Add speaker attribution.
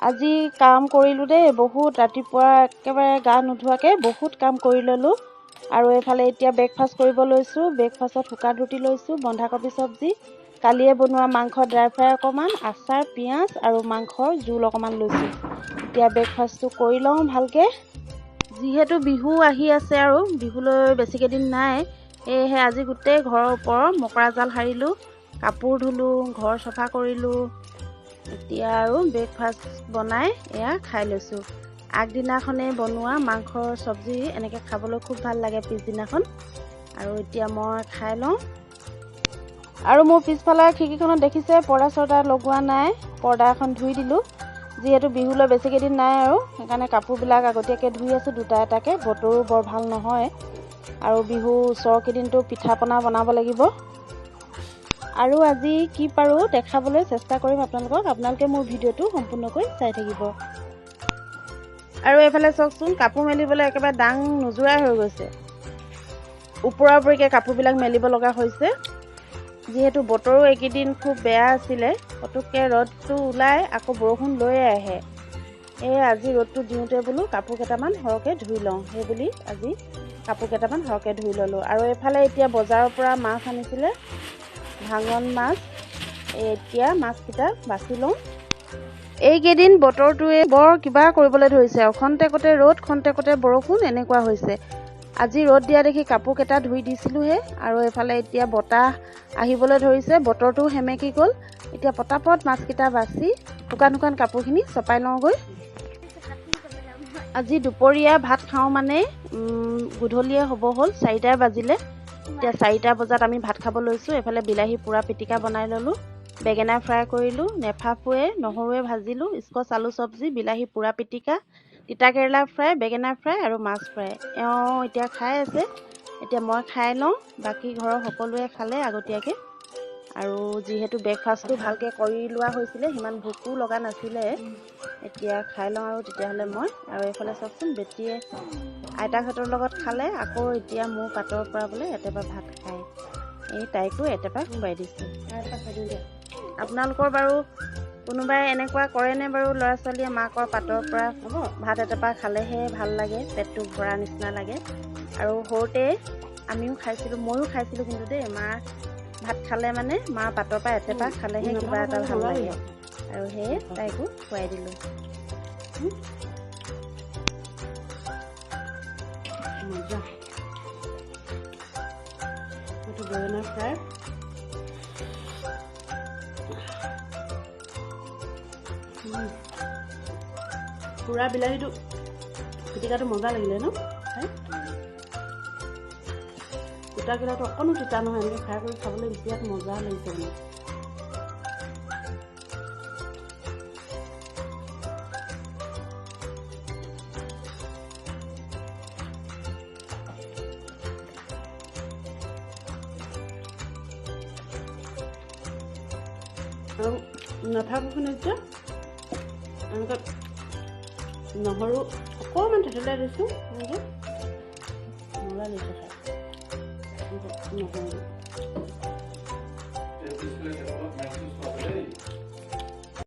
Speaker 1: আজি কাম কৰিলোঁ দেই, বহুত ৰাতিপুৱা একেবাৰে গা নোধোৱাকৈ বহুত কাম কৰি ল'লোঁ। আৰু এইফালে এতিয়া ব্ৰেকফাষ্ট কৰিব লৈছোঁ। ব্ৰেকফাষ্টত শুকান ৰুটি লৈছোঁ, বন্ধাকবি চব্জি, কালিয়ে বনোৱা মাংস ড্ৰাই ফ্ৰাই অকণমান, আচাৰ, পিঁয়াজ আৰু মাংসৰ জোল অকণমান লৈছোঁ। এতিয়া ব্ৰেকফাষ্টটো কৰি লওঁ ভালকৈ। যিহেতু বিহু আহি আছে আৰু বিহুলৈ বেছিকেইদিন নাই, সেয়েহে আজি গোটেই ঘৰৰ ওপৰৰ মকৰা জাল সাৰিলোঁ, কাপোৰ ধুলোঁ, ঘৰ চফা কৰিলোঁ। এতিয়া আৰু ব্ৰেকফাষ্ট বনাই এয়া খাই লৈছোঁ। আগদিনাখনেই বনোৱা মাংসৰ চব্জি এনেকৈ খাবলৈ খুব ভাল লাগে পিছদিনাখন। আৰু এতিয়া মই খাই লওঁ। আৰু মোৰ পিছফালে খিৰিকীখনত দেখিছে পৰ্দা চৰ্দা লগোৱা নাই, পৰ্দা এখন ধুই দিলোঁ। যিহেতু বিহুলৈ বেছিকেইদিন নাই আৰু সেইকাৰণে কাপোৰবিলাক আগতীয়াকৈ ধুই আছোঁ দুটা এটাকৈ। বতৰো বৰ ভাল নহয় আৰু বিহু ওচৰৰ কেইদিনটো পিঠা পনা বনাব লাগিব। আৰু আজি কি পাৰোঁ দেখাবলৈ চেষ্টা কৰিম আপোনালোকক। আপোনালোকে মোৰ ভিডিঅ'টো সম্পূৰ্ণকৈ চাই থাকিব। আৰু এইফালে চাওকচোন, কাপোৰ মেলিবলৈ একেবাৰে দাং নোযোৰাই হৈ গৈছে। ওপৰা ওপৰিকৈ কাপোৰবিলাক মেলিব লগা হৈছে। যিহেতু বতৰো এইকেইদিন খুব বেয়া আছিলে, পটককৈ ৰ'দটো ওলাই আকৌ বৰষুণ লৈয়ে আহে। আজি ৰ'দটো দিওঁতে বোলো কাপোৰ কেইটামান সৰহকৈ ধুই লওঁ, সেই বুলি আজি কাপোৰ কেইটামান সৰহকৈ ধুই ল'লোঁ। আৰু এইফালে এতিয়া বজাৰৰ পৰা মাছ আনিছিলে, ভাঙন মাছ। এতিয়া মাছকেইটা বাছি লওঁ। এইকেইদিন বতৰটোৱে বৰ কিবা কৰিবলৈ ধৰিছে আৰু খন্তেকতে ৰ'দ, খন্তেকতে বৰষুণ, এনেকুৱা হৈছে। আজি ৰ'দ দিয়া দেখি কাপোৰকেইটা ধুই দিছিলোঁহে। আৰু এইফালে এতিয়া বতাহ আহিবলৈ ধৰিছে, বতৰটো সেমেকি গ'ল। এতিয়া পটাপট মাছকেইটা বাছি শুকান শুকান কাপোৰখিনি চপাই লওঁগৈ। আজি দুপৰীয়া ভাত খাওঁ মানে গধূলিয়ে হ'ব হ'ল, 4টা বাজিলে। এতিয়া 4টা বজাত আমি ভাত খাব লৈছোঁ। এইফালে বিলাহী পোৰা পিটিকা বনাই ল'লোঁ, বেঙেনা ফ্ৰাই কৰিলোঁ, নেফাফুৱে নহৰুৱে ভাজিলোঁ, স্কচ আলু চব্জি, বিলাহী পোৰা পিটিকা, তিতাকেৰেলা ফ্ৰাই, বেঙেনা ফ্ৰাই আৰু মাছ ফ্ৰাই। এওঁ এতিয়া খাই আছে। এতিয়া মই খাই লওঁ। বাকী ঘৰৰ সকলোৱে খালে আগতীয়াকৈ। আৰু যিহেতু ব্ৰেকফাষ্টটো ভালকৈ কৰি লোৱা হৈছিলে, সিমান ভোকো লগা নাছিলে। এতিয়া খাই লওঁ আৰু তেতিয়াহ'লে মই। আৰু এইফালে চাওকচোন, বেটীয়ে আইতাকহঁতৰ লগত খালে, আকৌ এতিয়া মোৰ পাতৰ পৰা বোলে এটেপা ভাত খায়। তাইকো এটেপা খুৱাই দিছোঁ। আপোনালোকৰ বাৰু কোনোবাই এনেকুৱা কৰেনে বাৰু? ল'ৰা ছোৱালীয়ে মাকৰ পাতৰ পৰা ভাত এটেপা খালেহে ভাল লাগে, পেটটো ভৰা নিচিনা লাগে। আৰু সৰুতে আমিও খাইছিলোঁ, ময়ো খাইছিলোঁ কিন্তু দেই। মাৰ ভাত খালে মানে মাৰ পাতৰ পৰা এটেপা খালেহে কিবা এটা ভাল লাগে। আৰু সেয়ে তাইকো খুৱাই দিলোঁ। বেঙেনা ফ্ৰাই, পুৰা বিলাহীটো পিটিকাটো মজা লাগিলে ন? তিতাকেৰেলাটো অকণো তিতা নহয়, এনেকৈ ফ্ৰাই কৰি খাবলৈ বিৰাট মজা লাগিছে মানে। আৰু নাথাকোনে যে এনেকৈ নহৰু অকণমান থেতেলাই দিছোঁ, এনেকৈ মজা লাগিছে খাই। নহৰু